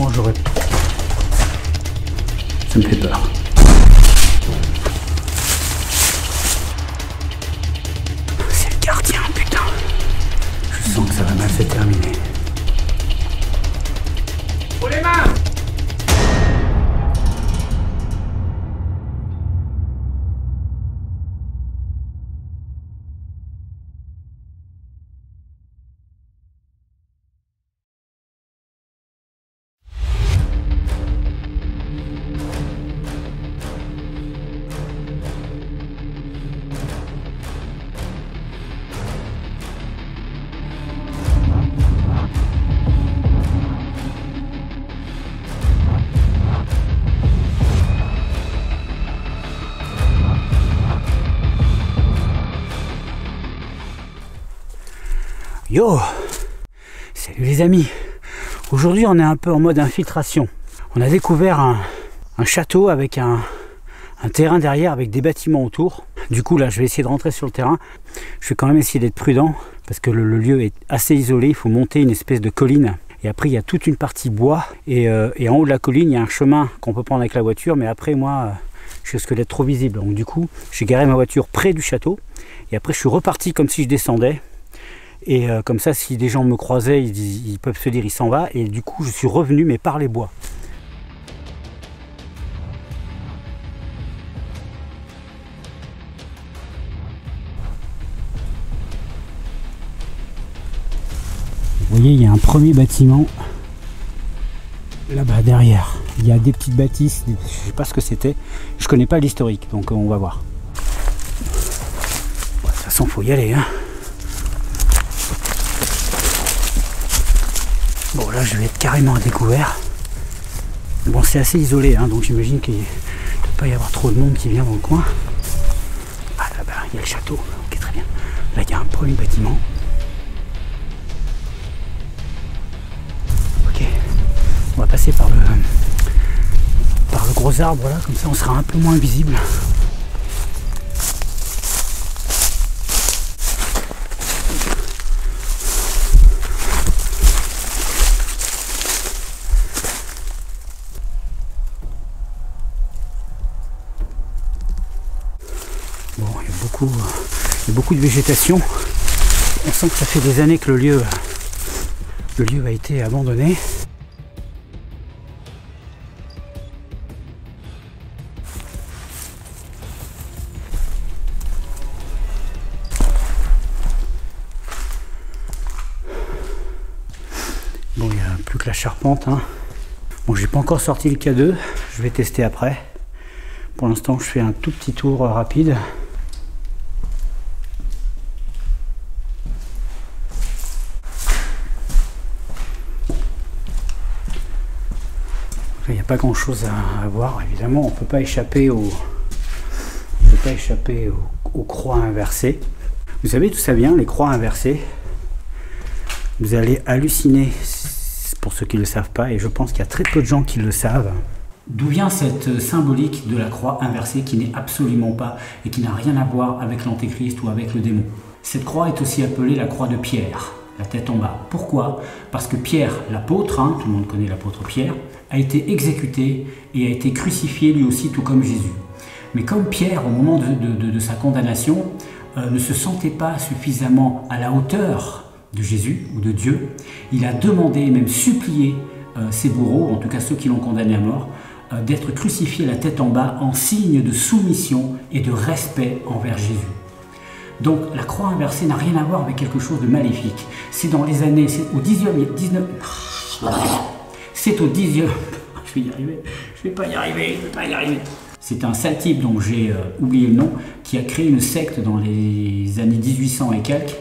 franchement, j'aurais... Ça me fait peur. C'est le gardien, putain. Je sens que ça va mal se terminer. Pour les mains! Yo! Salut les amis! Aujourd'hui on est un peu en mode infiltration. On a découvert un château avec un terrain derrière avec des bâtiments autour. Du coup là je vais essayer de rentrer sur le terrain. Je vais quand même essayer d'être prudent parce que le lieu est assez isolé. Il faut monter une espèce de colline. Et après il y a toute une partie bois. Et en haut de la colline il y a un chemin qu'on peut prendre avec la voiture. Mais après moi je risque d'être trop visible. Donc du coup j'ai garé ma voiture près du château. Et après je suis reparti comme si je descendais. Et comme ça, si des gens me croisaient, ils peuvent se dire il s'en va. Et du coup, je suis revenu, mais par les bois. Vous voyez, il y a un premier bâtiment là-bas derrière. Il y a des petites bâtisses, je ne sais pas ce que c'était. Je ne connais pas l'historique, donc on va voir. Bon, de toute façon, il faut y aller, hein. Bon là je vais être carrément à découvert. Bon c'est assez isolé hein, donc j'imagine qu'il ne peut pas y avoir trop de monde qui vient dans le coin. Ah là-bas il y a le château, ok très bien. Là il y a un premier bâtiment. Ok, on va passer par le gros arbre là, comme ça on sera un peu moins visible. Bon, il y a beaucoup de végétation. On sent que ça fait des années que le lieu a été abandonné. Bon, il n'y a plus que la charpente, hein. Bon, j'ai pas encore sorti le K2, je vais tester après. Pour l'instant, je fais un tout petit tour rapide. Il n'y a pas grand chose à voir, évidemment. On ne peut pas échapper aux croix inversées. Vous savez d'où ça vient, les croix inversées? Vous allez halluciner pour ceux qui ne le savent pas, et je pense qu'il y a très peu de gens qui le savent. D'où vient cette symbolique de la croix inversée qui n'est absolument pas et qui n'a rien à voir avec l'antéchrist ou avec le démon? Cette croix est aussi appelée la croix de Pierre, la tête en bas. Pourquoi? Parce que Pierre, l'apôtre, hein, tout le monde connaît l'apôtre Pierre, a été exécuté et a été crucifié lui aussi, tout comme Jésus. Mais comme Pierre, au moment de sa condamnation, ne se sentait pas suffisamment à la hauteur de Jésus ou de Dieu, il a demandé et même supplié ses bourreaux, en tout cas ceux qui l'ont condamné à mort, d'être crucifié la tête en bas en signe de soumission et de respect envers Jésus. Donc la croix inversée n'a rien à voir avec quelque chose de maléfique. C'est dans les années, c'est au 19... C'est au 10e... Je vais y arriver, je vais pas y arriver. C'est un sale type dont j'ai oublié le nom, qui a créé une secte dans les années 1800 et quelques,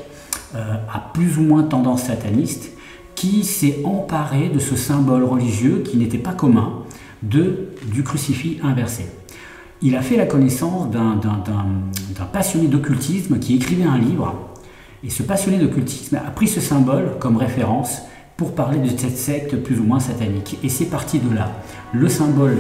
à plus ou moins tendance sataniste, qui s'est emparé de ce symbole religieux qui n'était pas commun, du crucifix inversé. Il a fait la connaissance d'un passionné d'occultisme qui écrivait un livre, et ce passionné d'occultisme a pris ce symbole comme référence pour parler de cette secte plus ou moins satanique. Et c'est parti de là. Le symbole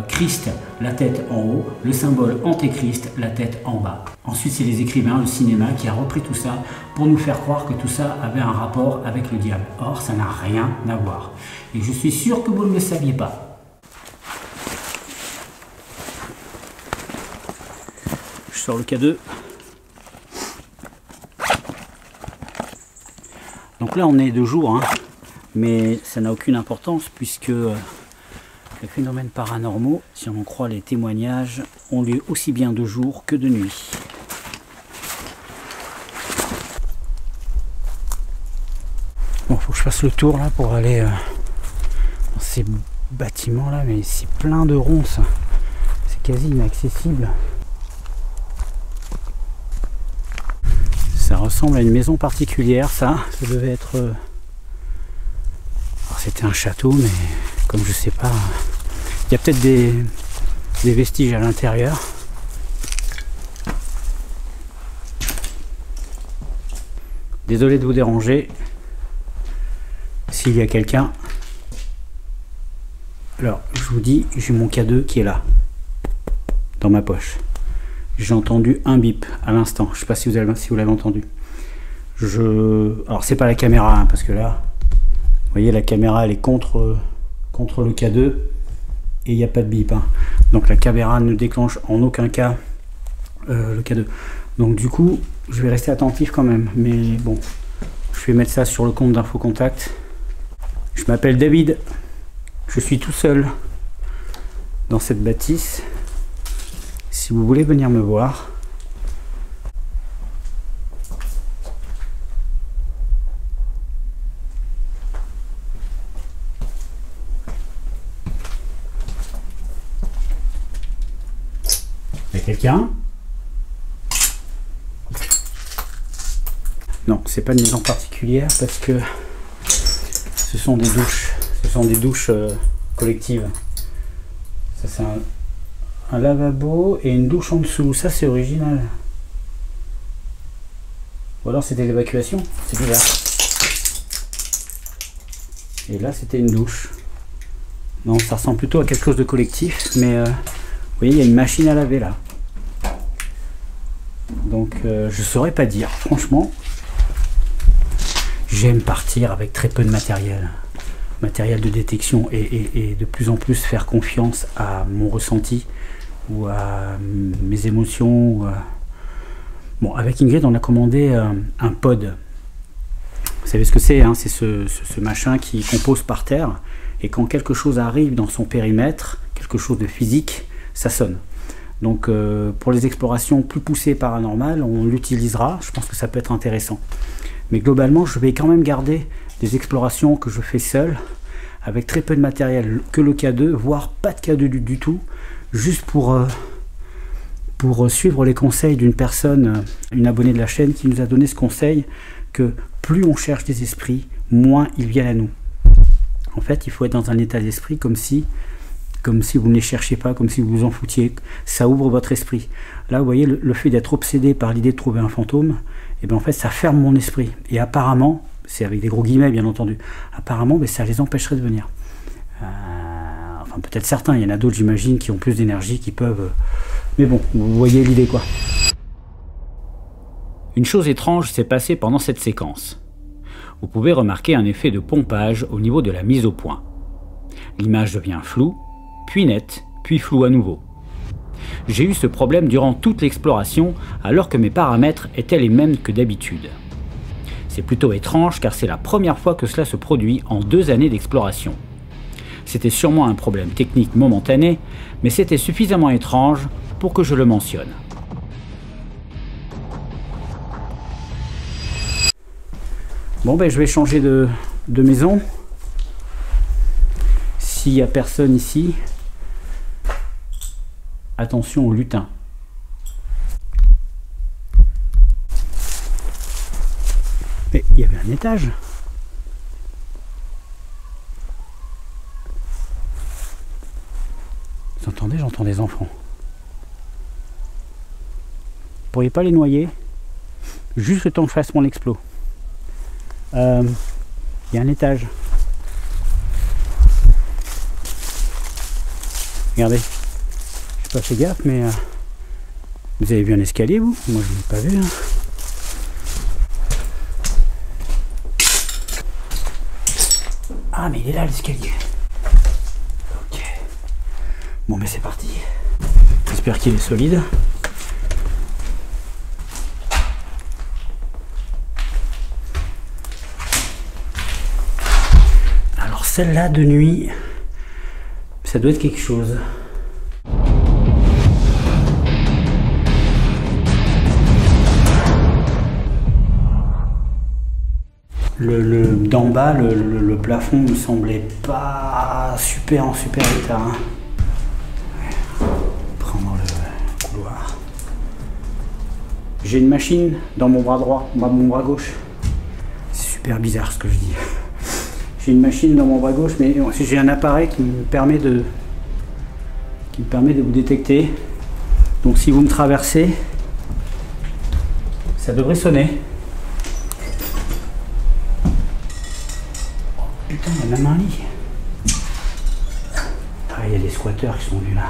Christ, la tête en haut, le symbole Antéchrist, la tête en bas. Ensuite, c'est les écrivains, le cinéma qui a repris tout ça pour nous faire croire que tout ça avait un rapport avec le diable. Or, ça n'a rien à voir. Et je suis sûr que vous ne le saviez pas. Je sors le K2. Donc là, on est de jour, hein, mais ça n'a aucune importance puisque les phénomènes paranormaux, si on en croit les témoignages, ont lieu aussi bien de jour que de nuit. Bon, faut que je fasse le tour là pour aller dans ces bâtiments là, mais c'est plein de ronces. C'est quasi inaccessible. Ça ressemble à une maison particulière, ça. Ça devait être... Alors, c'était un château, mais comme je sais pas... Il y a peut-être des vestiges à l'intérieur. Désolé de vous déranger. S'il y a quelqu'un... Alors, je vous dis, j'ai mon K2 qui est là. Dans ma poche. J'ai entendu un bip à l'instant. Je sais pas si vous l'avez entendu. Alors, c'est pas la caméra, hein, parce que là... Vous voyez, la caméra, elle est contre le K2. Et il n'y a pas de bip, hein. Donc la caméra ne déclenche en aucun cas le K2. Donc du coup, je vais rester attentif quand même. Mais bon, je vais mettre ça sur le compte d'Infocontact. Je m'appelle David. Je suis tout seul dans cette bâtisse. Si vous voulez venir me voir, il y a quelqu'un? Non, c'est pas une maison particulière parce que ce sont des douches. Ce sont des douches collectives. Ça, c'est un lavabo et une douche en dessous. Ça, c'est original. Ou alors c'était l'évacuation. C'est bizarre. Et là, c'était une douche. Non, ça ressemble plutôt à quelque chose de collectif, mais vous voyez, il y a une machine à laver là. Donc, je saurais pas dire. Franchement, j'aime partir avec très peu de matériel. Matériel de détection et de plus en plus faire confiance à mon ressenti ou à mes émotions. Ou à... Bon, avec Ingrid, on a commandé un pod. Vous savez ce que c'est, hein? C'est ce machin qui compose par terre. Et quand quelque chose arrive dans son périmètre, quelque chose de physique, ça sonne. Donc pour les explorations plus poussées paranormales, on l'utilisera. Je pense que ça peut être intéressant. Mais globalement, je vais quand même garder des explorations que je fais seul, avec très peu de matériel, que le K2, voire pas de K2 du tout, juste pour suivre les conseils d'une personne, une abonnée de la chaîne, qui nous a donné ce conseil, que plus on cherche des esprits, moins ils viennent à nous. En fait, il faut être dans un état d'esprit comme si vous ne les cherchiez pas, comme si vous vous en foutiez. Ça ouvre votre esprit. Là, vous voyez, le fait d'être obsédé par l'idée de trouver un fantôme, et bien en fait, ça ferme mon esprit. Et apparemment, c'est avec des gros guillemets, bien entendu, apparemment, mais ça les empêcherait de venir. Enfin, peut-être certains, il y en a d'autres, j'imagine, qui ont plus d'énergie, qui peuvent... Mais bon, vous voyez l'idée, quoi. Une chose étrange s'est passée pendant cette séquence. Vous pouvez remarquer un effet de pompage au niveau de la mise au point. L'image devient floue, puis nette, puis floue à nouveau. J'ai eu ce problème durant toute l'exploration, alors que mes paramètres étaient les mêmes que d'habitude. C'est plutôt étrange car c'est la première fois que cela se produit en 2 années d'exploration. C'était sûrement un problème technique momentané, mais c'était suffisamment étrange pour que je le mentionne. Bon ben je vais changer de maison. S'il n'y a personne ici, attention au lutin. Mais il y avait un étage. Vous entendez? J'entends des enfants. Vous pourriez pas les noyer? Juste le temps que je fasse mon explo. Il y a un étage. Regardez, j'ai pas fait gaffe, mais vous avez vu un escalier, vous? Moi, je l'ai pas vu. Hein. Ah, mais il est là, l'escalier. Ok. Bon, mais c'est parti. J'espère qu'il est solide. Alors, celle-là de nuit, ça doit être quelque chose. D'en bas, le plafond me semblait pas en super état. Hein. Prendre le couloir. J'ai une machine dans mon bras droit, mon bras gauche. C'est super bizarre ce que je dis. J'ai une machine dans mon bras gauche, mais j'ai un appareil qui me permet de vous détecter. Donc si vous me traversez, ça devrait sonner. Putain, il y a même un lit. Ah, il y a des squatteurs qui sont venus là.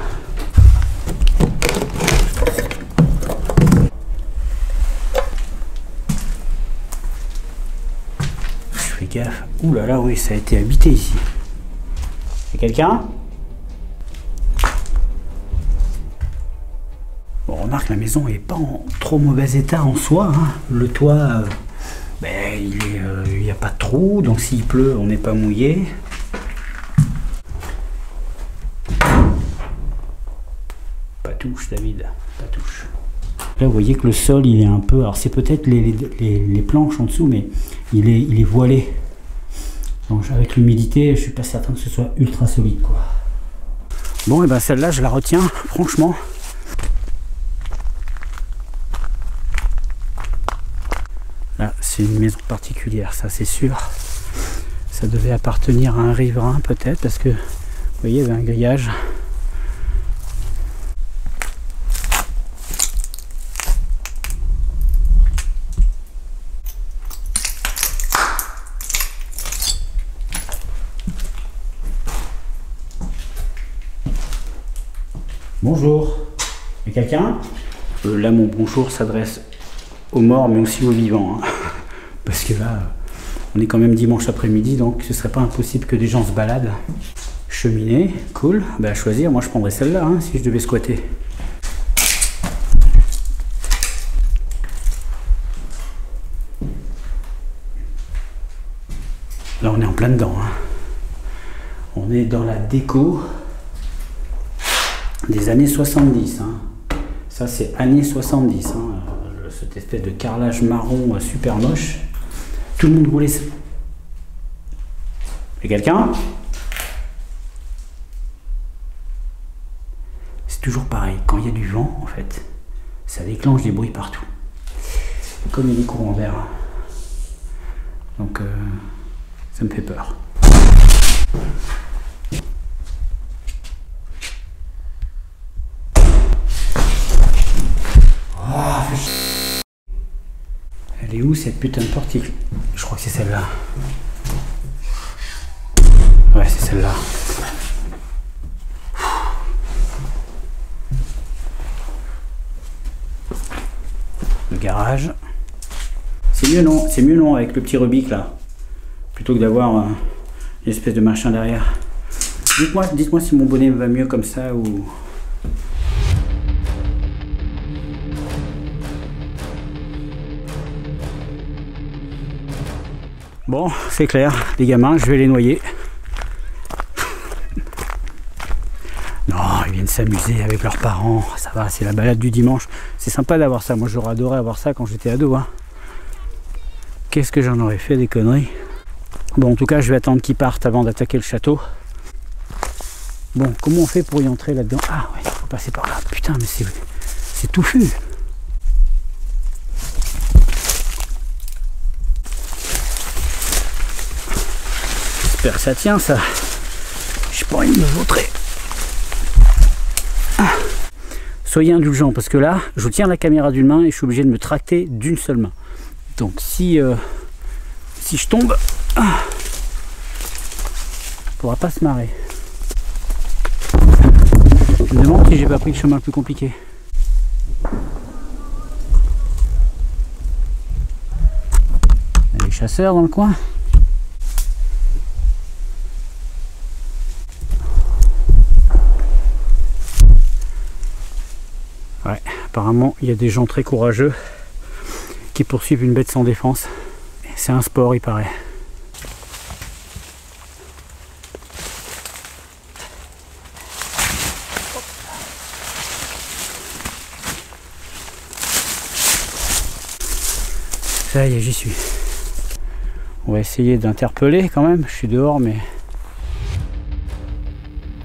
Je fais gaffe. Ouh là là, oui, ça a été habité ici. Il y a quelqu'un? Bon, on remarque, la maison n'est pas en trop mauvais état en soi. Hein. Le toit... ben, il n'y a pas de trou, donc s'il pleut, on n'est pas mouillé. Pas touche, David, pas touche. Là, vous voyez que le sol, il est un peu... Alors, c'est peut-être les planches en dessous, mais il est voilé. Donc, avec l'humidité, je suis pas certain que ce soit ultra solide, quoi. Bon, et ben celle-là, je la retiens, franchement. Là, c'est une maison particulière, ça c'est sûr. Ça devait appartenir à un riverain peut-être, parce que vous voyez, il y avait un grillage. Bonjour. Il y a quelqu'un? Là, mon bonjour s'adresse aux morts, mais aussi aux vivants. Hein. Parce que là, on est quand même dimanche après-midi, donc ce serait pas impossible que des gens se baladent. Cheminée, cool. Bah, à choisir, moi je prendrais celle-là, hein, si je devais squatter. Là, on est en plein dedans. Hein. On est dans la déco des années 70. Hein. Ça, c'est années 70. Hein. Cette espèce de carrelage marron super moche. Tout le monde voulait ça. Et quelqu'un? C'est toujours pareil. Quand il y a du vent, en fait, ça déclenche des bruits partout. Comme il y a des courants d'air. Donc, ça me fait peur. Elle est où cette putain de porte? Je crois que c'est celle-là. Ouais, c'est celle-là. Le garage. C'est mieux non? C'est mieux non avec le petit Rubik là. Plutôt que d'avoir une espèce de machin derrière. Dites-moi si mon bonnet va mieux comme ça ou... Bon, c'est clair, les gamins, je vais les noyer. Non, ils viennent s'amuser avec leurs parents, ça va, c'est la balade du dimanche. C'est sympa d'avoir ça, moi j'aurais adoré avoir ça quand j'étais ado. Hein. Qu'est-ce que j'en aurais fait des conneries. Bon, en tout cas, je vais attendre qu'ils partent avant d'attaquer le château. Bon, comment on fait pour y entrer là-dedans? Ah ouais, il faut passer par là. Putain, mais c'est touffu. J'espère que ça tient, ça. J'ai pas envie de me vautrer. Ah. Soyez indulgents, parce que là, je tiens la caméra d'une main et je suis obligé de me tracter d'une seule main. Donc si je tombe, on pourra pas se marrer. si j'ai pas pris le chemin le plus compliqué. Il y a les chasseurs dans le coin. Ouais, apparemment il y a des gens très courageux qui poursuivent une bête sans défense. C'est un sport, il paraît. Ça y est, j'y suis. On va essayer d'interpeller quand même. Je suis dehors, mais...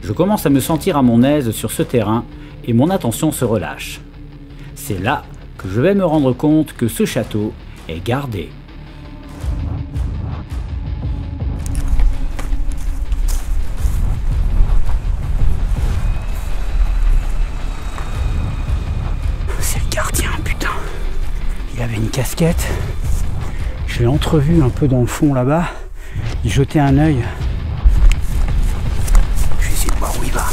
Je commence à me sentir à mon aise sur ce terrain et mon attention se relâche. C'est là que je vais me rendre compte que ce château est gardé. C'est le gardien, putain. Il avait une casquette. Je l'ai entrevu un peu dans le fond là-bas. Il jetait un œil. Je vais essayer de voir où il va.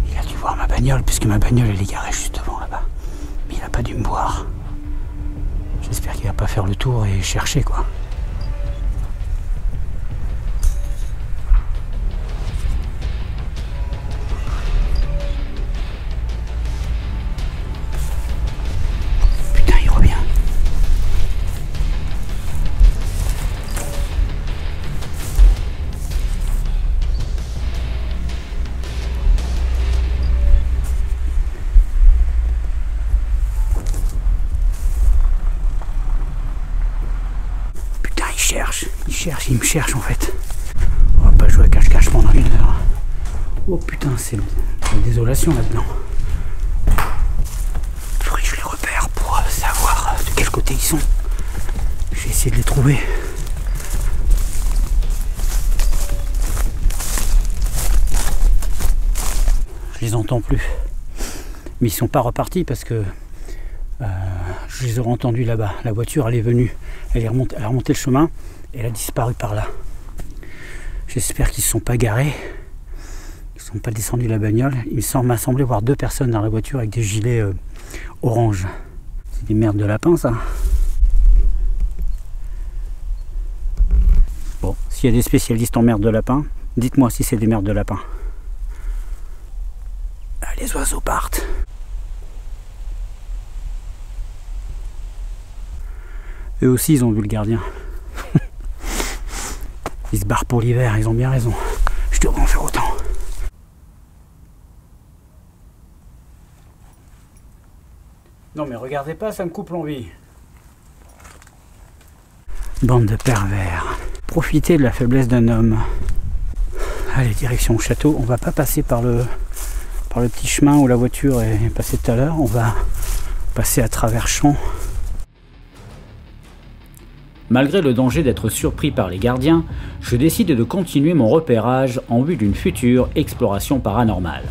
Il a dû voir ma bagnole, puisque ma bagnole elle est garée juste devant là-bas. Mais il n'a pas dû me voir. J'espère qu'il va pas faire le tour et chercher quoi. Putain, il revient. Il me cherche en fait. On va pas jouer à cache-cache pendant 1 heure. Oh putain, c'est la désolation là-dedans. Il faudrait que je les repère pour savoir de quel côté ils sont. Je vais essayer de les trouver. Je les entends plus. Mais ils sont pas repartis parce que je les aurais entendus là-bas. La voiture elle est venue, elle a remonté le chemin. Elle a disparu par là. J'espère qu'ils ne se sont pas garés. Ils ne sont pas descendus de la bagnole. Il m'a semblé voir 2 personnes dans la voiture avec des gilets orange. C'est des merdes de lapin, ça. Bon, s'il y a des spécialistes en merdes de lapin, dites-moi si c'est des merdes de lapin. Ah, les oiseaux partent. Eux aussi, ils ont vu le gardien. Ils se barrent pour l'hiver, ils ont bien raison. Je devrais en faire autant. Non mais regardez pas, ça me coupe l'envie. Bande de pervers. Profitez de la faiblesse d'un homme. Allez, direction au château. On va pas passer par le petit chemin où la voiture est passée tout à l'heure. On va passer à travers champs. Malgré le danger d'être surpris par les gardiens, je décide de continuer mon repérage en vue d'une future exploration paranormale.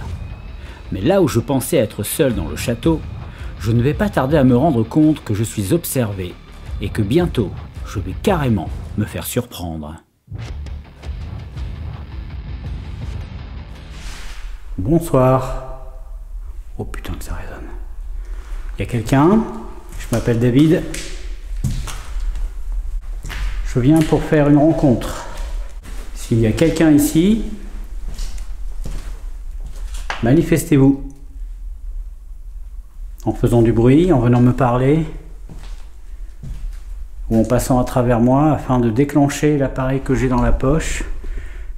Mais là où je pensais être seul dans le château, je ne vais pas tarder à me rendre compte que je suis observé et que bientôt, je vais carrément me faire surprendre. Bonsoir. Oh putain que ça résonne. Il y a quelqu'un? Je m'appelle David. Je viens pour faire une rencontre. S'il y a quelqu'un ici, manifestez-vous. En faisant du bruit, en venant me parler, ou en passant à travers moi afin de déclencher l'appareil que j'ai dans la poche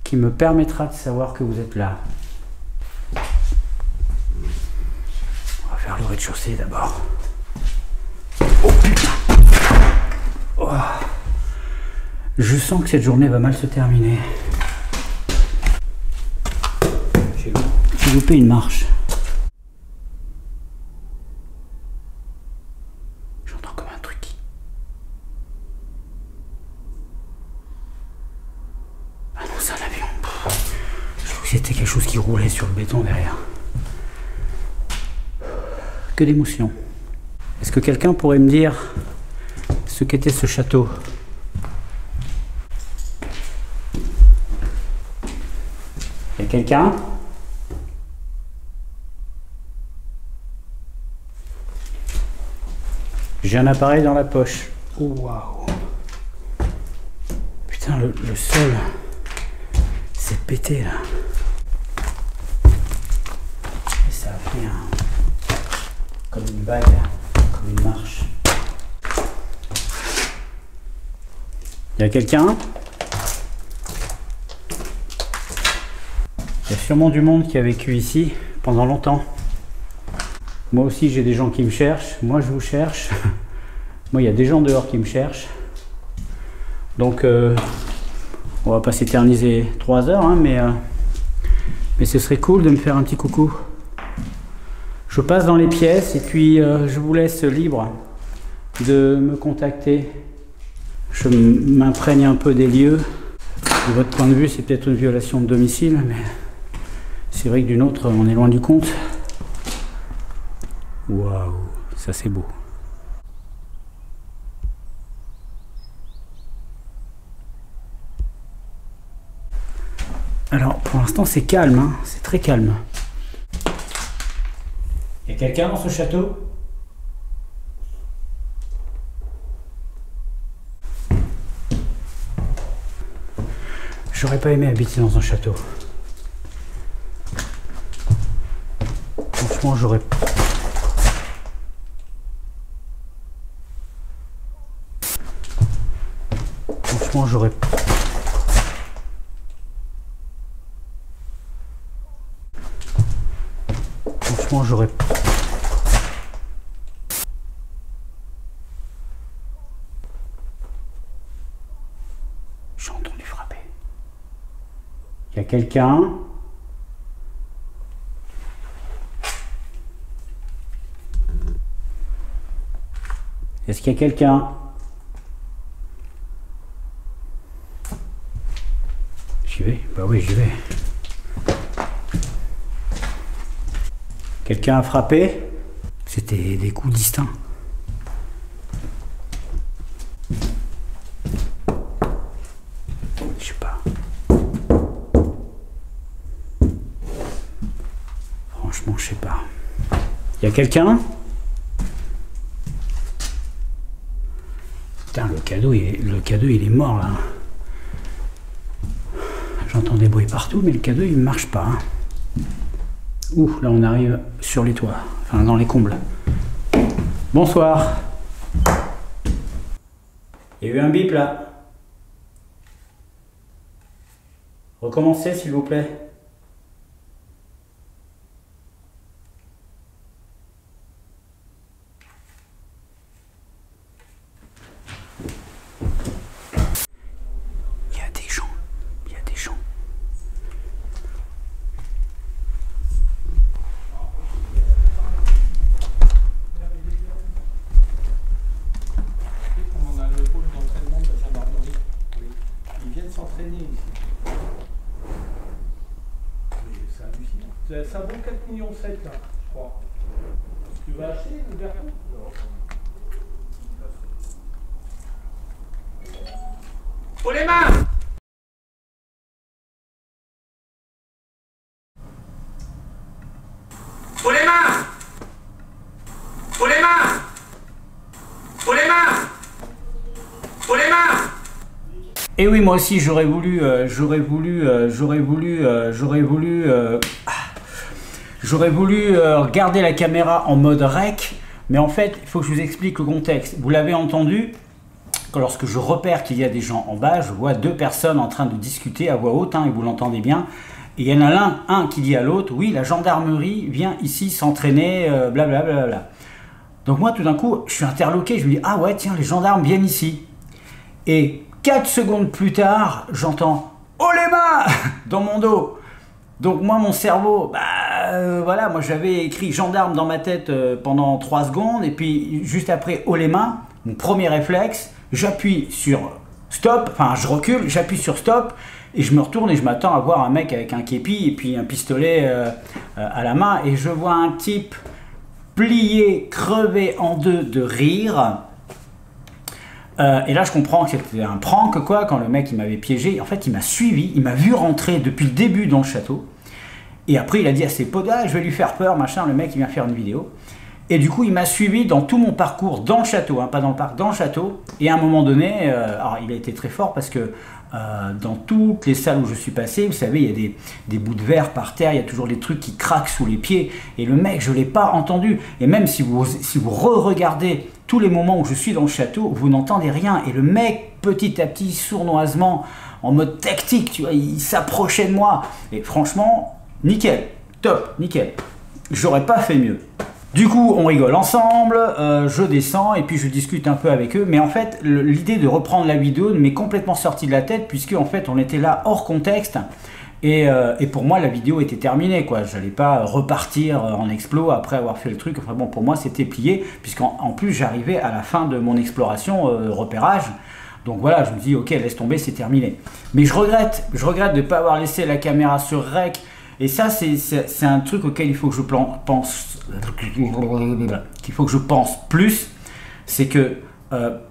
qui me permettra de savoir que vous êtes là. On va faire le rez-de-chaussée d'abord. Oh putain! Oh. Je sens que cette journée va mal se terminer. J'ai loupé une marche. J'entends comme un truc qui... Ah non, c'est un avion. Je vous C'était quelque chose qui roulait sur le béton derrière. Que d'émotions. Est-ce que quelqu'un pourrait me dire ce qu'était ce château? Il y a quelqu'un? J'ai un appareil dans la poche. Oh, waouh! Putain, le sol s'est pété là. Et ça a fait comme une vague, comme une marche. Il y a quelqu'un? Il y a sûrement du monde qui a vécu ici pendant longtemps. Moi aussi j'ai des gens qui me cherchent, moi je vous cherche. Moi il y a des gens dehors qui me cherchent. Donc on va pas s'éterniser 3 heures, hein, mais ce serait cool de me faire un petit coucou. Je passe dans les pièces et puis je vous laisse libre de me contacter. Je m'imprègne un peu des lieux. De votre point de vue, c'est peut-être une violation de domicile, mais c'est vrai que d'une autre, on est loin du compte. Waouh, ça c'est beau. Alors, pour l'instant, c'est calme, hein, c'est très calme. Il y a quelqu'un dans ce château? J'aurais pas aimé habiter dans un château. Franchement, j'aurais... Franchement, j'aurais... Franchement, j'aurais... J'ai entendu frapper. Il y a quelqu'un? Est-ce qu'il y a quelqu'un? J'y vais? Bah oui, j'y vais. Quelqu'un a frappé? C'était des coups distincts. Je sais pas. Franchement, je sais pas. Il y a quelqu'un? Putain, le cadeau il est mort là. J'entends des bruits partout, mais le cadeau il ne marche pas. Hein. Ouh, là on arrive sur les toits, enfin dans les combles. Bonsoir. Il y a eu un bip là. Recommencez s'il vous plaît. S'entraîner ici. C'est hallucinant. Ça vaut 4,7 millions là, je crois. Tu vas acheter le verre? Non. Pour les mains! Pour les mains! Pour les mains! Pour les mains! Pour les mains! Et oui, moi aussi j'aurais voulu regarder la caméra en mode rec, mais en fait, il faut que je vous explique le contexte. Vous l'avez entendu, lorsque je repère qu'il y a des gens en bas, je vois 2 personnes en train de discuter à voix haute, hein, et vous l'entendez bien. Et il y en a un qui dit à l'autre, oui, la gendarmerie vient ici s'entraîner, blablabla. Donc moi, tout d'un coup, je suis interloqué, je me dis, ah ouais, tiens, les gendarmes viennent ici. Et 4 secondes plus tard, j'entends « Oh les mains !» dans mon dos. Donc moi, mon cerveau, voilà, moi j'avais écrit gendarme dans ma tête pendant 3 secondes, et puis juste après « Oh les mains !» mon premier réflexe, j'appuie sur stop, enfin je recule, j'appuie sur stop, Et je me retourne et je m'attends à voir un mec avec un képi et puis un pistolet à la main. Et je vois un type plié, crevé en deux de rire. Et là je comprends que c'était un prank quoi, quand le mec il m'avait piégé. En fait il m'a suivi, il m'a vu rentrer depuis le début dans le château. Et après il a dit à ses potes, ah, je vais lui faire peur, machin, le mec il vient faire une vidéo. Et du coup il m'a suivi dans tout mon parcours dans le château, hein, pas dans le parc, dans le château. Et à un moment donné, alors il a été très fort parce que dans toutes les salles où je suis passé, vous savez, il y a des bouts de verre par terre, il y a toujours des trucs qui craquent sous les pieds. Et le mec, je ne l'ai pas entendu. Et même si vous re-regardez tous les moments où je suis dans le château, vous n'entendez rien. Et le mec, petit à petit, sournoisement, en mode tactique, tu vois, il s'approchait de moi. Et franchement, nickel, top, nickel. J'aurais pas fait mieux. Du coup, on rigole ensemble, je descends et puis je discute un peu avec eux. Mais en fait, l'idée de reprendre la vidéo m'est complètement sortie de la tête puisque en fait, on était là hors contexte. Et pour moi, la vidéo était terminée, quoi. J'allais pas repartir en explo après avoir fait le truc. Enfin bon, pour moi, c'était plié puisqu'en plus, j'arrivais à la fin de mon exploration repérage. Donc voilà, je me dis, ok, laisse tomber, c'est terminé. Mais je regrette de ne pas avoir laissé la caméra sur rec. Et ça, c'est un truc auquel il faut que je pense plus. C'est que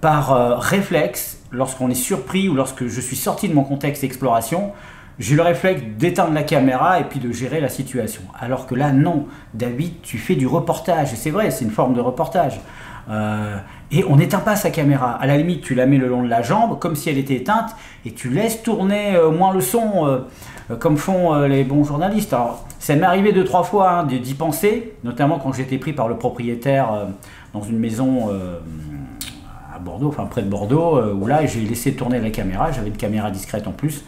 par réflexe, lorsqu'on est surpris ou lorsque je suis sorti de mon contexte exploration, j'ai le réflexe d'éteindre la caméra et puis de gérer la situation. Alors que là, non. David, tu fais du reportage. Et c'est vrai, c'est une forme de reportage. Et on n'éteint pas sa caméra. À la limite, tu la mets le long de la jambe, comme si elle était éteinte, et tu laisses tourner au moins le son, comme font les bons journalistes. Alors, ça m'est arrivé 2-3 fois hein, d'y penser, notamment quand j'étais pris par le propriétaire dans une maison à Bordeaux, enfin près de Bordeaux, où là, j'ai laissé tourner la caméra. J'avais une caméra discrète en plus.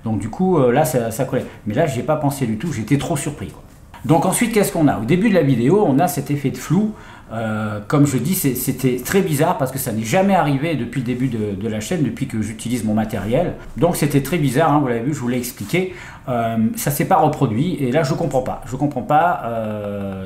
Donc du coup, là, ça collait. Mais là, j'y ai pas pensé du tout. J'étais trop surpris, quoi. Donc ensuite, qu'est-ce qu'on a? Au début de la vidéo, on a cet effet de flou. Comme je dis, c'était très bizarre parce que ça n'est jamais arrivé depuis le début de la chaîne, depuis que j'utilise mon matériel. Donc c'était très bizarre, hein, vous l'avez vu, je vous l'ai expliqué. Ça s'est pas reproduit et là je comprends pas. Je comprends pas.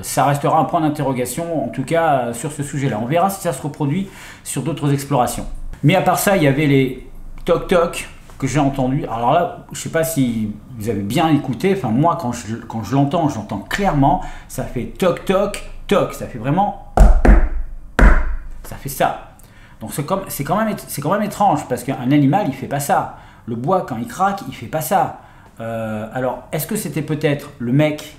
Ça restera un point d'interrogation, en tout cas sur ce sujet-là. On verra si ça se reproduit sur d'autres explorations. Mais à part ça, il y avait les toc-toc que j'ai entendu. Alors là, je sais pas si vous avez bien écouté. Enfin moi, quand je l'entends, j'entends clairement. Ça fait toc-toc, toc. Ça fait vraiment. Ça fait ça. Donc c'est quand même étrange parce qu'un animal il fait pas ça. Le bois quand il craque il fait pas ça. Alors est-ce que c'était peut-être le mec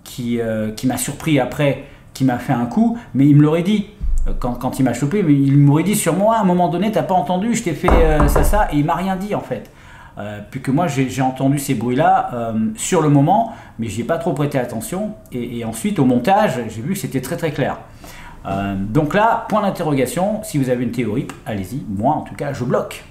qui m'a surpris après, qui m'a fait un coup, mais il me l'aurait dit quand il m'a chopé, mais il m'aurait dit sur moi à un moment donné t'as pas entendu, je t'ai fait ça et il m'a rien dit en fait. Puis que moi j'ai entendu ces bruits là sur le moment, mais j'y ai pas trop prêté attention et ensuite au montage j'ai vu que c'était très très clair. Donc là, point d'interrogation, si vous avez une théorie, allez-y, moi en tout cas je bloque.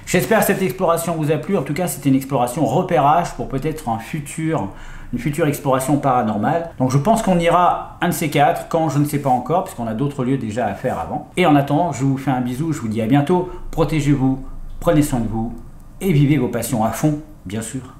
J'espère que cette exploration vous a plu, en tout cas c'était une exploration repérage pour peut-être une future exploration paranormale. Donc je pense qu'on ira un de ces quatre, quand je ne sais pas encore, puisqu'on a d'autres lieux déjà à faire avant. Et en attendant, je vous fais un bisou, je vous dis à bientôt, protégez-vous, prenez soin de vous, et vivez vos passions à fond, bien sûr.